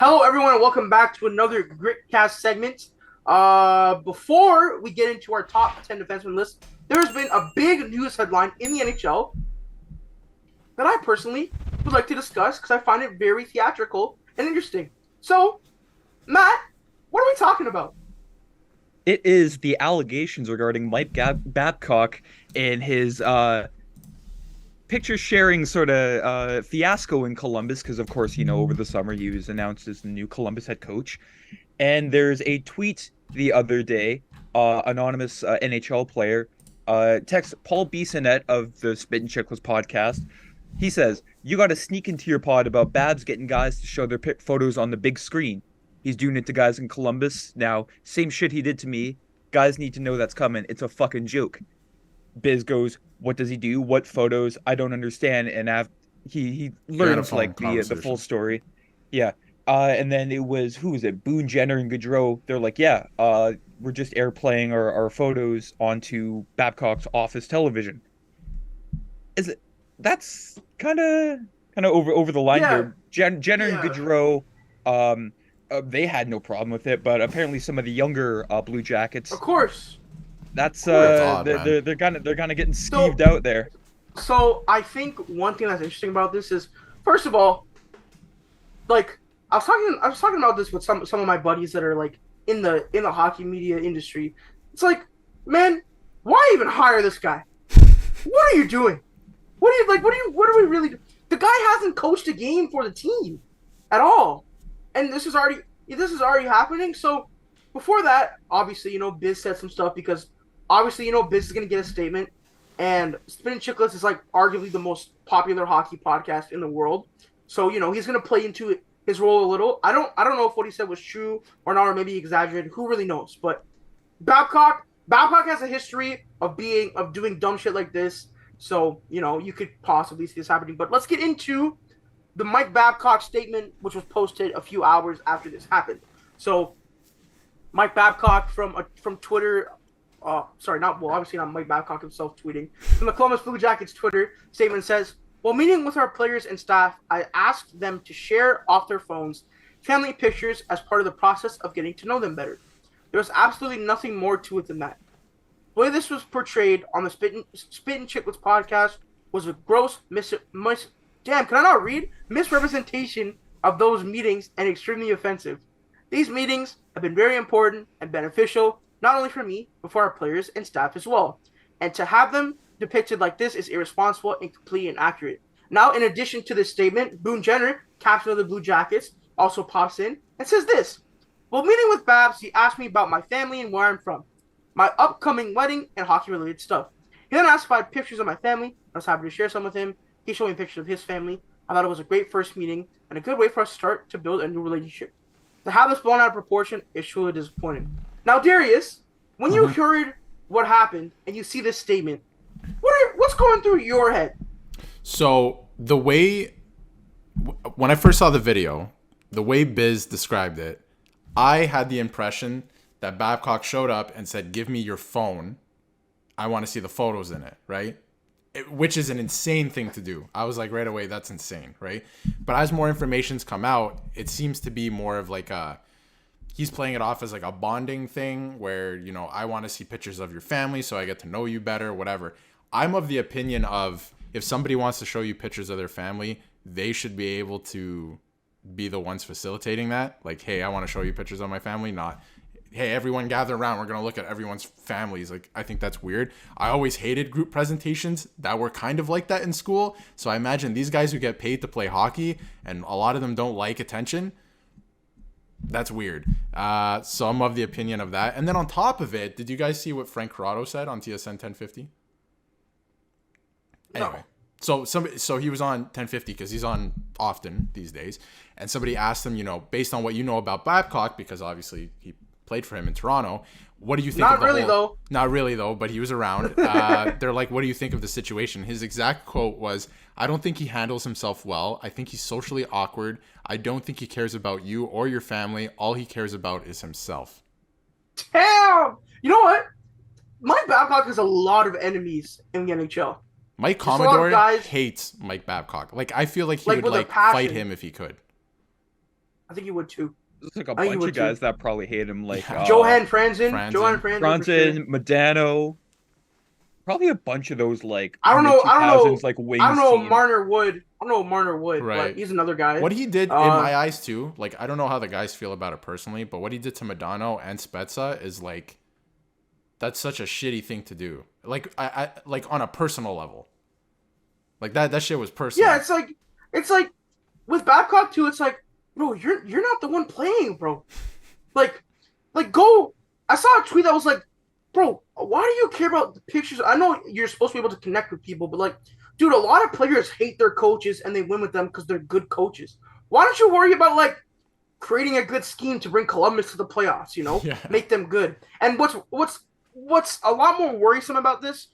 Hello, everyone, and welcome back to another Gritcast segment. Before we get into our top 10 defenseman list, there's been a big news headline in the NHL that I personally would like to discuss because I find it very theatrical and interesting. So, Matt, what are we talking about? It is the allegations regarding Babcock and his picture sharing sort of fiasco in Columbus, because of course, over the summer he was announced as the new Columbus head coach. And there's a tweet the other day, anonymous NHL player text Paul Bissonnette of the Spit and Chicklets podcast. He says, "You got to sneak into your pod about Babs getting guys to show their photos on the big screen. He's doing it to guys in Columbus. Now, same shit he did to me. Guys need to know that's coming. It's a fucking joke." Biz goes, "What does he do? What photos? I don't understand." And he They had a learns phone like the full conversation. story. Yeah. And then it was, who was it? Boone Jenner and Gaudreau. They're like, yeah, we're just airplaying our photos onto Babcock's office television. Is it That's kind of over the line Yeah, here. Jenner and yeah, Gaudreau, they had no problem with it, but apparently some of the younger Blue of Jackets, course, of that's That's course. odd, man. they're kind of getting So, skeeved out there. so I think one thing that's interesting about this is, first of all, like I was talking about this with some of my buddies that are like in the hockey media industry. It's like, man, why even hire this guy? What are you doing? What are you like? What are we really? The guy hasn't coached a game for the team at all, and this is already happening. So before that, obviously, Biz said some stuff because obviously, Biz is gonna get a statement, and Spin and Chicklets is like arguably the most popular hockey podcast in the world. So he's gonna play into his role a little. I don't know if what he said was true or not, or maybe exaggerated. Who really knows? But Babcock has a history of doing dumb shit like this. So, you could possibly see this happening. But let's get into the Mike Babcock statement, which was posted a few hours after this happened. So, Mike Babcock from Twitter, sorry, not well, obviously not Mike Babcock himself tweeting from the Columbus Blue Jackets Twitter statement says, "While meeting with our players and staff, I asked them to share off their phones family pictures as part of the process of getting to know them better. There was absolutely nothing more to it than that. The way this was portrayed on the Spit and Chicklets podcast was a gross damn, can I not read? Misrepresentation of those meetings and extremely offensive. These meetings have been very important and beneficial, not only for me, but for our players and staff as well. And to have them depicted like this is irresponsible, incomplete, and inaccurate." Now, in addition to this statement, Boone Jenner, captain of the Blue Jackets, also pops in and says this: "While meeting with Babs, he asked me about my family and where I'm from, my upcoming wedding, and hockey related stuff. He then asked if I had pictures of my family. I was happy to share some with him. He showed me pictures of his family. I thought it was a great first meeting and a good way for us to start to build a new relationship. To have this blown out of proportion is truly disappointing." Now, Darius, when you hmm heard what happened and you see this statement, what's going through your head? So when I first saw the video, the way Biz described it, I had the impression that Babcock showed up and said, "Give me your phone. I want to see the photos in it," right? Which is an insane thing to do. I was like, right away, that's insane, right? But as more information's come out, it seems to be more of like he's playing it off as like a bonding thing where, I want to see pictures of your family so I get to know you better, whatever. I'm of the opinion of, if somebody wants to show you pictures of their family, they should be able to be the ones facilitating that. Like, "Hey, I want to show you pictures of my family," not, "Hey, everyone gather around. We're going to look at everyone's families." Like, I think that's weird. I always hated group presentations that were kind of like that in school. So I imagine these guys who get paid to play hockey, and a lot of them don't like attention, that's weird. So I'm of the opinion of that. And then on top of it, did you guys see what Frank Corrado said on TSN 1050? Anyway, No. so he was on 1050 because he's on often these days, and somebody asked him, based on what you know about Babcock, because obviously he played for him in Toronto, what do you think of Not the really, whole? though. Not really though, but he was around. They're like, "What do you think of the situation?" His exact quote was, "I don't think he handles himself well. I think he's socially awkward. I don't think he cares about you or your family. All he cares about is himself." Damn! You know what? Mike Babcock has a lot of enemies in the NHL. Mike Just a lot of Commodore guys hates Mike Babcock. Like, I feel like he like would with a like fight passion. him if he could. I think you would too. There's like a I think you bunch would of too. guys that probably hate him, like Yeah. Johan Franzen. Franzen. Johan Franzen for sure. Bronson, Modano, probably a bunch of those like I don't mid know. two I don't know. thousands like I don't wings know team. Marner Wood. I don't know Marner Wood, but Right. he's another guy. What he did in my eyes too, like I don't know how the guys feel about it personally, but what he did to Modano and Spezza is like, that's such a shitty thing to do. Like I like on a personal level. Like that shit was personal. Yeah, it's like with Babcock too. It's like, bro, you're not the one playing, bro. Like go. I saw a tweet that was like, bro, why do you care about the pictures? I know you're supposed to be able to connect with people, but like, dude, a lot of players hate their coaches and they win with them because they're good coaches. Why don't you worry about like creating a good scheme to bring Columbus to the playoffs? You know, Yeah. make them good. And what's a lot more worrisome about this?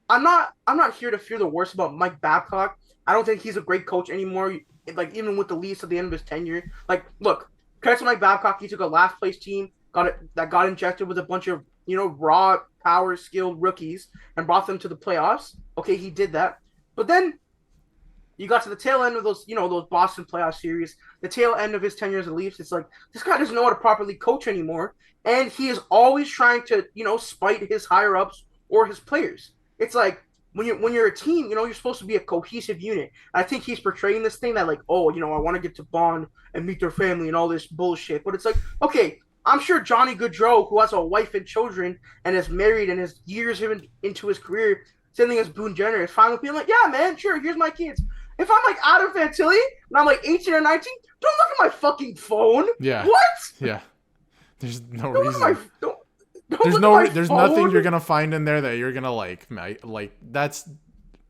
I'm not here to fear the worst about Mike Babcock. I don't think he's a great coach anymore. Like even with the Leafs at the end of his tenure, like look, credit to Mike Babcock, he took a last place team, got injected with a bunch of raw power skilled rookies and brought them to the playoffs. Okay, he did that, but then you got to the tail end of those Boston playoff series, the tail end of his tenure as a Leafs. It's like this guy doesn't know how to properly coach anymore, and he is always trying to spite his higher ups or his players. It's like when you're a team, you're supposed to be a cohesive unit. I think he's portraying this thing that like, oh, I want to get to Bond and meet their family and all this bullshit. But it's like, okay, I'm sure Johnny Gaudreau, who has a wife and children and is married and is years into his career, same thing as Boone Jenner, is fine with being like, yeah, man, sure, here's my kids. If I'm like Adam Fantilli and I'm like 18 or 19, don't look at my fucking phone. Yeah. What? Yeah. There's no Don't reason. look at my don't There's phone. nothing you're gonna find in there that you're gonna like, mate. Like that's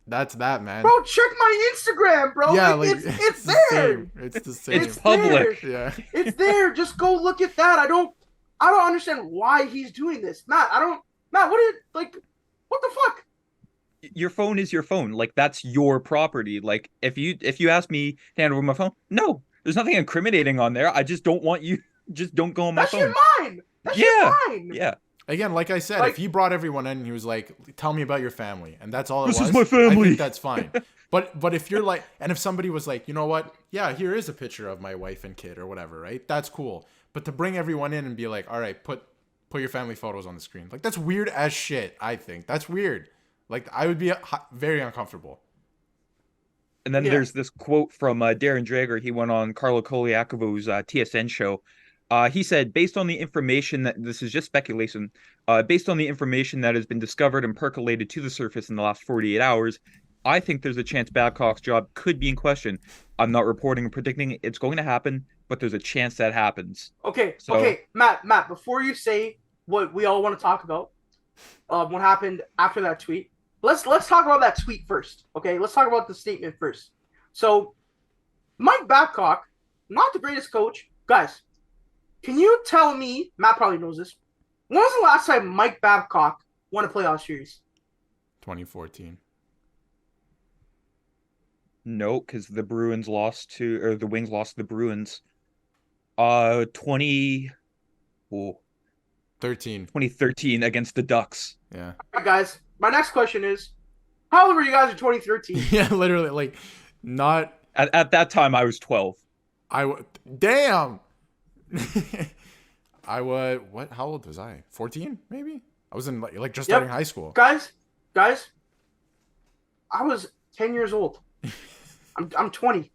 that, man. Bro, check my Instagram, bro. Yeah, it's the there. same. It's the same. It's public. There. Yeah. It's there. Just go look at that. I don't understand why he's doing this. Matt, what the fuck? Your phone is your phone. Like that's your property. Like if you ask me to hand over my phone, no, there's nothing incriminating on there. I just don't want you. Just don't go on my That's phone. your mine. That's your mine. Yeah. Again, like I said, if he brought everyone in and he was like, "Tell me about your family," and that's all it was, This is my family. I think that's fine. But if you're like, and if somebody was like, you know what? Yeah, here is a picture of my wife and kid or whatever, right? That's cool. But to bring everyone in and be like, all right, put your family photos on the screen, like that's weird as shit. I think that's weird. Like I would be very uncomfortable. And then there's this quote from Darren Drager. He went on Carlo Koliakovo's TSN show. He said, based on the information that this is just speculation, based on the information that has been discovered and percolated to the surface in the last 48 hours, I think there's a chance Babcock's job could be in question. I'm not reporting or predicting it's going to happen, but there's a chance that happens. Okay, Matt, before you say what we all want to talk about, what happened after that tweet, let's talk about that tweet first. Okay, let's talk about the statement first. So, Mike Babcock, not the greatest coach, guys. Can you tell me, Matt probably knows this, when was the last time Mike Babcock won a playoff series? 2014. No, because the Wings lost to the Bruins. 2013 against the Ducks. Yeah. All right, guys, my next question is, how old were you guys in 2013? Yeah, literally, like, not. At that time, I was 12. Damn. What? How old was I? 14, maybe. I was in like just starting high school. Guys, I was 10 years old. I'm 20.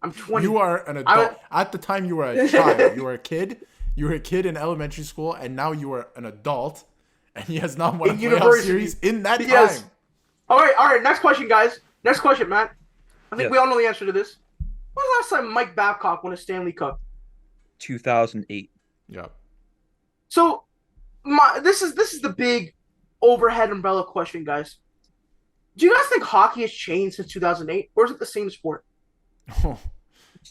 I'm 20. You are an adult. At the time, you were a child. You were a kid. You were a kid in elementary school, and now you are an adult, and he has not won a playoff series in that time. All right. Next question, guys. Next question, Matt. I think we all know the answer to this. When was the last time Mike Babcock won a Stanley Cup? 2008. Yep. So, this is the big overhead umbrella question, guys. Do you guys think hockey has changed since 2008, or is it the same sport?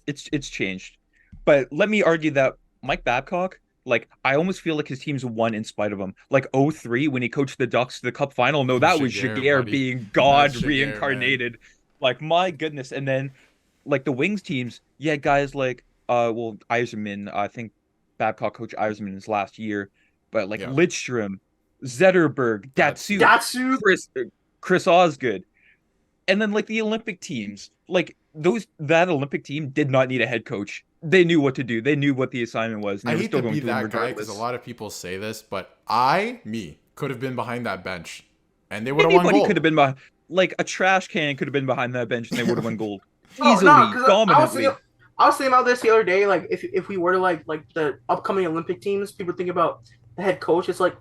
It's changed, but let me argue that Mike Babcock, like, I almost feel like his teams won in spite of him. Like 2003 when he coached the Ducks to the Cup final. No, that was Jaguar being God reincarnated. Man. Like, my goodness. And then, like, the Wings teams, you had guys like, Yzerman. I think Babcock coached Yzerman his last year, but like Lidstrom, Zetterberg, Datsyuk, Chris Osgood, and then like the Olympic teams, like that Olympic team did not need a head coach. They knew what to do. They knew what the assignment was, and I they were hate still to going be to him that guy because regardless. a lot of people say this, but me, could have been behind that bench, and they would have won Anybody could have gold. been behind, like a trash can could have been behind that bench, and they would have won gold Oh no, easily, because dominantly. I was thinking about this the other day. Like if we were to like the upcoming Olympic teams, people think about the head coach. It's like,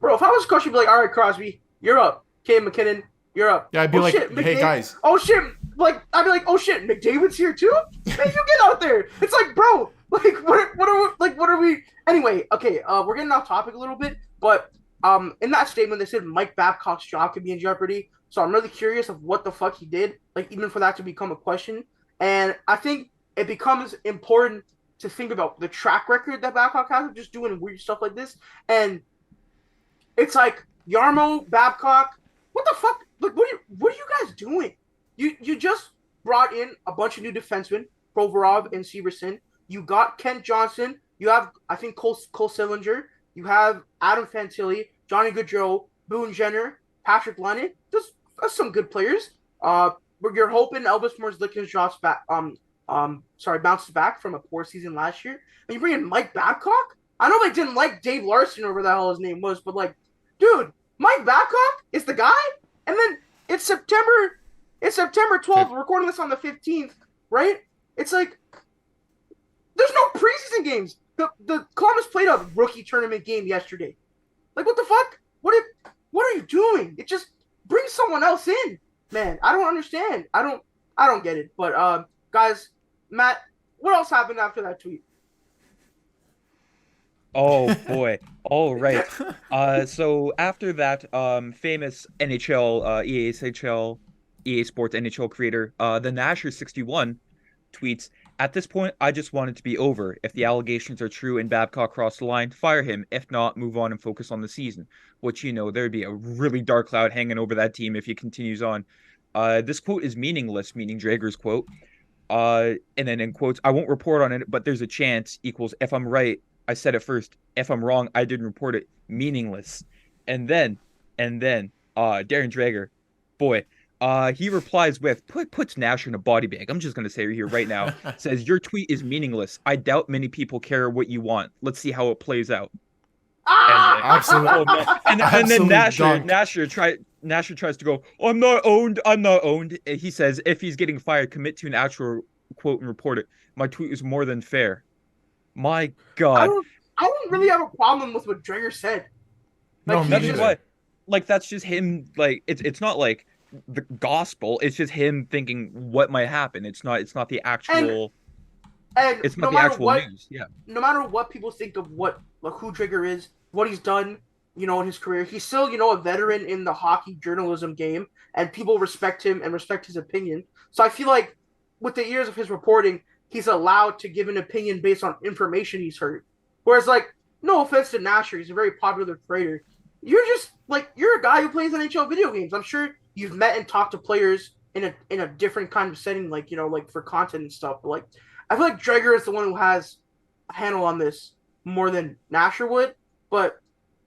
bro, if I was coach, you'd be like, all right, Crosby, you're up. Okay, McKinnon, you're up. Yeah, I'd be Oh like, shit, hey McDavid. guys, Oh shit, like I'd be like, oh shit, McDavid's here too. Man, you get out there. It's like, bro, like what are we? Anyway, okay, we're getting off topic a little bit, but in that statement they said Mike Babcock's job could be in jeopardy. So I'm really curious of what the fuck he did, like even for that to become a question. And I think it becomes important to think about the track record that Babcock has of just doing weird stuff like this. And it's like Yarmo, Babcock, what the fuck? Like, what are you guys doing? You just brought in a bunch of new defensemen, Provorov and Severson. You got Kent Johnson. You have I think Cole Sillinger. You have Adam Fantilli, Johnny Gaudreau, Boone Jenner, Patrick Lennon. Just that's some good players. But you're hoping Elvis Merzlikins drops back. Bounces back from a poor season last year. And you bring in Mike Babcock. I know they didn't like Dave Larson or whatever the hell his name was, but like, dude, Mike Babcock is the guy. And then it's September. It's September 12th. We're recording this on the 15th, right? It's like there's no preseason games. The Columbus played a rookie tournament game yesterday. Like, what the fuck? What are you doing? It just brings someone else in, man. I don't understand. I don't get it. But guys, Matt, what else happened after that tweet? Oh boy. All right. So after that, famous NHL, EASHL, EA Sports NHL creator, the Nasher61 tweets, "At this point, I just want it to be over. If the allegations are true and Babcock crossed the line, fire him. If not, move on and focus on the season." Which, there'd be a really dark cloud hanging over that team if he continues on. This quote is meaningless, meaning Drager's quote. And then in quotes, "I won't report on it, but there's a chance," equals, "If I'm right, I said it first. If I'm wrong, I didn't report it." Meaningless. And then, Darren Drager, boy, he replies with, puts Nash in a body bag. I'm just gonna say it here right now. Says, "Your tweet is meaningless. I doubt many people care what you want. Let's see how it plays out." And then, absolute, oh man, and then absolute dunk. Nasher tries to go, "I'm not owned. I'm not owned." He says, "If he's getting fired, commit to an actual quote and report it. My tweet is more than fair." My I God. don't I don't really have a problem with what Dreger said. Like No, me he's That's just neither. what, like, that's just him. Like, it's not like the gospel. It's just him thinking what might happen. It's not the and actual. and It's not the actual news. Yeah. no matter what people think of what like who Trigger is, what he's done, in his career, he's still, a veteran in the hockey journalism game, and people respect him and respect his opinion. So I feel like with the years of his reporting, he's allowed to give an opinion based on information he's heard. Whereas, like, no offense to Nasher, he's a very popular creator. You're just like you're a guy who plays NHL video games. I'm sure you've met and talked to players in a different kind of setting, like like for content and stuff. But like, I feel like Drager is the one who has a handle on this more than Nasher would. But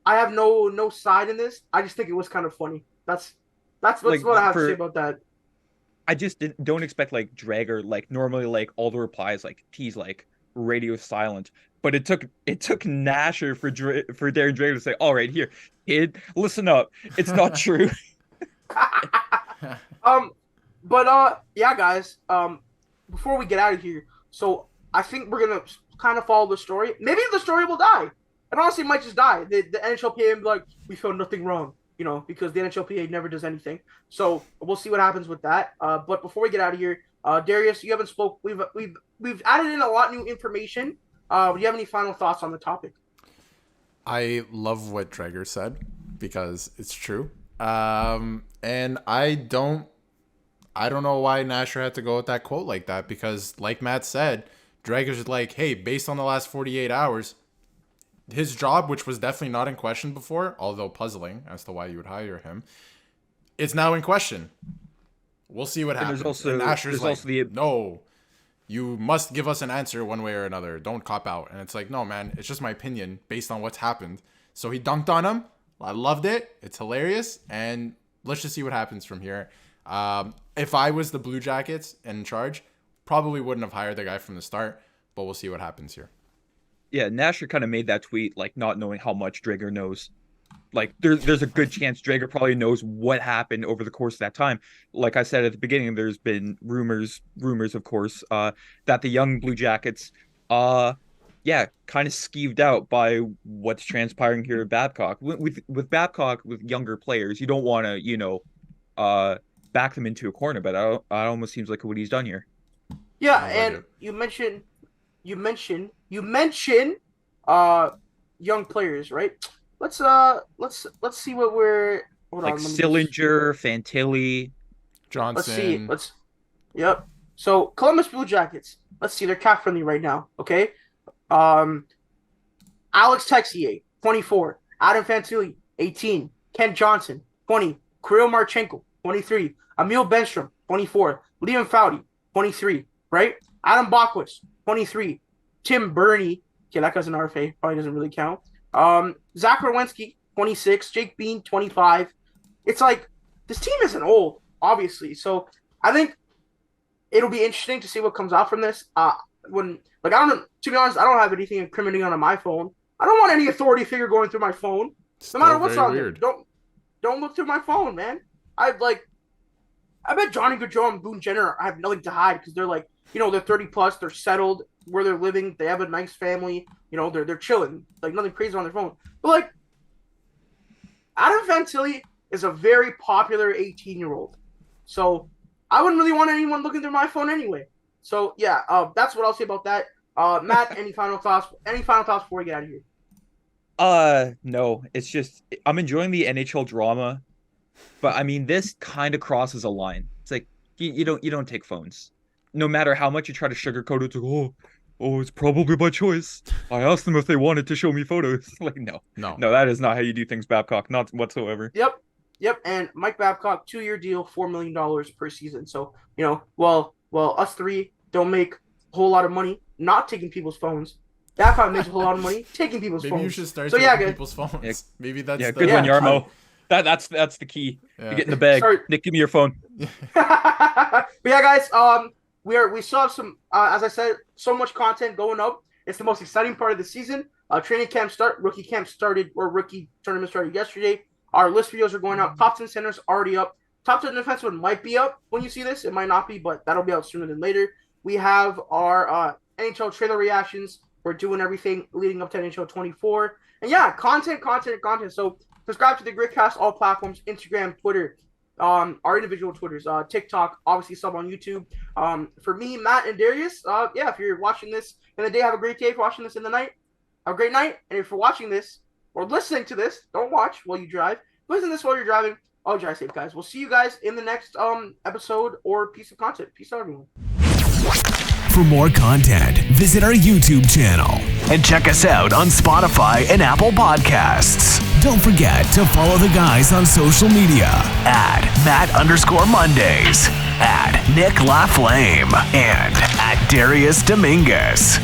I have no side in this. I just think it was kind of funny. That's Like, what I have to say for about that. I just don't expect like Drager, like, normally, like, all the replies, like, he's like radio silent. But it took Nasher for Darren Drager to say, "All right, here, kid, listen up. It's not true." um, but yeah, guys. Before we get out of here, so I think we're gonna kind of follow the story. Maybe the story will die, and honestly, it might just die. The NHLPA will be like, we found nothing wrong, because the NHLPA never does anything. So we'll see what happens with that. But before we get out of here, Darius, you haven't spoke. We've added in a lot new information. Do you have any final thoughts on the topic? I love what Drager said because it's true. And I don't know why Nasher had to go with that quote like that because, like Matt said, Drager's like, hey, based on the last 48 hours, his job, which was definitely not in question before, although puzzling as to why you would hire him, it's now in question. We'll see what And happens. And Nasher's there's like, also the no, you must give us an answer one way or another. Don't cop out. And it's like, no, man, it's just my opinion based on what's happened. So he dunked on him. I loved it. It's hilarious. And let's just see what happens from here. If I was the Blue Jackets in charge, probably wouldn't have hired the guy from the start. but we'll see what happens here. Yeah, Nasher kind of made that tweet like not knowing how much Drager knows. Like there's a good chance Drager probably knows what happened over the course of that time. Like I said at the beginning, there's been rumors of course, that the young Blue Jackets, yeah, kind of skeeved out by what's transpiring here at Babcock. With Babcock, with younger players, you don't want to, back them into a corner, but it almost seems like what he's done here. Yeah, and you mentioned young players, right? Let's see what we're like Sillinger, Fantilli, Johnson. Yep. So Columbus Blue Jackets. Let's see, they're cap friendly right now. Okay. Alex Texier, 24. Adam Fantilli, 18. Ken Johnson, 20. Kirill Marchenko, 23. Emil Benstrom, 24. Liam Foudy, 23. Right? Adam Bockwitz, 23. Tim Burney. Okay, that guy's an RFA. Probably doesn't really count. Zach Rowensky, 26. Jake Bean, 25. It's like, this team isn't old, obviously. So I think it'll be interesting to see what comes out from this. To be honest, I don't have anything incriminating on my phone. I don't want any authority figure going through my phone. No matter what's on there. Don't look through my phone, man. I bet Johnny Gaudreau and Boone Jenner have nothing to hide because they're like, they're 30 plus, they're settled where they're living, they have a nice family, they're chilling, like nothing crazy on their phone. But like, Adam Fantilli is a very popular 18-year-old, so I wouldn't really want anyone looking through my phone anyway. So yeah, that's what I'll say about that. Matt, any final thoughts? Any final thoughts before we get out of here? No, it's just I'm enjoying the NHL drama, but I mean this kind of crosses a line. It's like you don't take phones. No matter how much you try to sugarcoat it, it's like, it's probably by choice. I asked them if they wanted to show me photos. Like, no, that is not how you do things, Babcock. Not whatsoever. Yep. And Mike Babcock, 2-year deal, $4 million per season. So, well, us three don't make a whole lot of money not taking people's phones. Babcock makes a whole lot of money taking people's phones. Maybe you should start taking people's phones. Yeah. Maybe that's good one, Yarmo. That's the key. Yeah. You get in the bag. Nick, give me your phone. But yeah, guys, we still have some, as I said, so much content going up. It's the most exciting part of the season. Rookie camp tournament started yesterday. Our list videos are going up. Top 10 centers already up. Top 10 defensemen might be up when you see this. It might not be, but that'll be out sooner than later. We have our NHL trailer reactions. We're doing everything leading up to NHL 24. And yeah, content. So subscribe to the Gritcast, all platforms, Instagram, Twitter, our individual Twitters, TikTok, obviously sub on YouTube. For me, Matt, and Darius, if you're watching this in the day, have a great day. If you're watching this in the night, have a great night. And if you're watching this or listening to this, don't watch while you drive. Listen to this while you're driving. Oh, drive safe, guys. We'll see you guys in the next episode or piece of content. Peace out, everyone. For more content, visit our YouTube channel and check us out on Spotify and Apple Podcasts. Don't forget to follow the guys on social media at Matt_Mondays, at Nick LaFlame, and at Darius Dominguez.